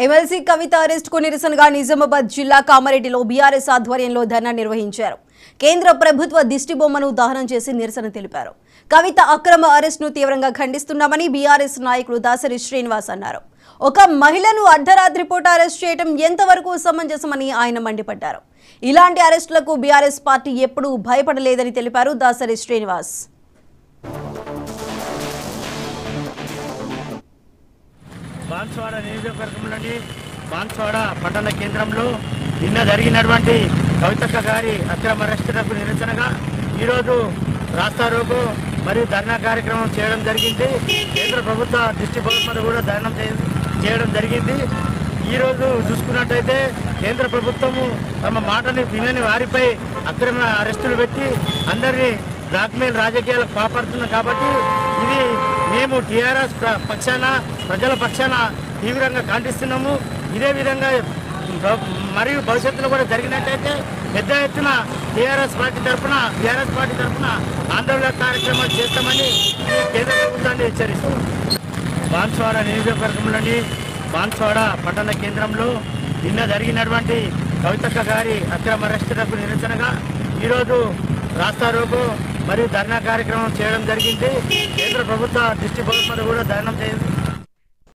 MLC కవిత arrest కు నిరసనగా నిజామాబాద్ జిల్లా కామారెడ్డిలో బీఆర్ఎస్ ఆధ్వర్యంలో ధర్నా నిర్వహించారు. కేంద్ర ప్రభుత్వ దిష్టిబొమ్మను దహనం చేసి నిరసన తెలిపారు. కవిత అక్రమ అరెస్ట్ను తీవ్రంగా ఖండిస్తున్నామని బీఆర్ఎస్ నాయకులు దాసరి శ్రీనివాస్ అన్నారు. ఒక మహిళను అర్ధరాత్రి పూట అరెస్ట్ చేయడం ఎంతవరకు సమంజసమని ఆయన మండిపడ్డారు. ఇలాంటి అరెస్టులకు బీఆర్ఎస్ పార్టీ ఎప్పుడూ భయపడలేదని తెలిపారు దాసరి శ్రీనివాస్. బాన్స్వాడ నియోజకవర్గంలోని బాన్స్వాడ పట్టణ కేంద్రంలో నిన్న జరిగినటువంటి కవితక్క గారి అక్రమ అరెస్టులకు నిరసనగా ఈరోజు రాస్తారోకో మరియు ధర్నా కార్యక్రమం చేయడం జరిగింది. కేంద్ర ప్రభుత్వ దిష్టిబొమ్మను కూడా దహనం చేయడం జరిగింది. ఈరోజు చూసుకున్నట్టయితే కేంద్ర ప్రభుత్వము తమ మాటని వినని వారిపై అక్రమ అరెస్టులు పెట్టి అందరినీ బ్లాక్మెయిల్ రాజకీయాలకు పాల్పడుతున్నాం. కాబట్టి ఇది మేము టీఆర్ఎస్ పక్షాన ప్రజల పక్షాన తీవ్రంగా ఖండిస్తున్నాము. ఇదే విధంగా మరియు భవిష్యత్తులో కూడా జరిగినట్టయితే పెద్ద ఎత్తున బీఆర్ఎస్ పార్టీ తరఫున ఆందోళన కార్యక్రమాలు చేస్తామని కేంద్ర ప్రభుత్వాన్ని హెచ్చరిస్తున్నాం. బాన్స్వాడ నియోజకవర్గంలోని బాన్స్వాడ పట్టణ కేంద్రంలో నిన్న జరిగినటువంటి కవితక్క గారి అక్రమ అరెస్టులకు నిరసనగా ఈరోజు రాస్తారోకో మరియు ధర్నా కార్యక్రమం చేయడం జరిగింది. కేంద్ర ప్రభుత్వ దిష్టిబొమ్మను కూడా దహనం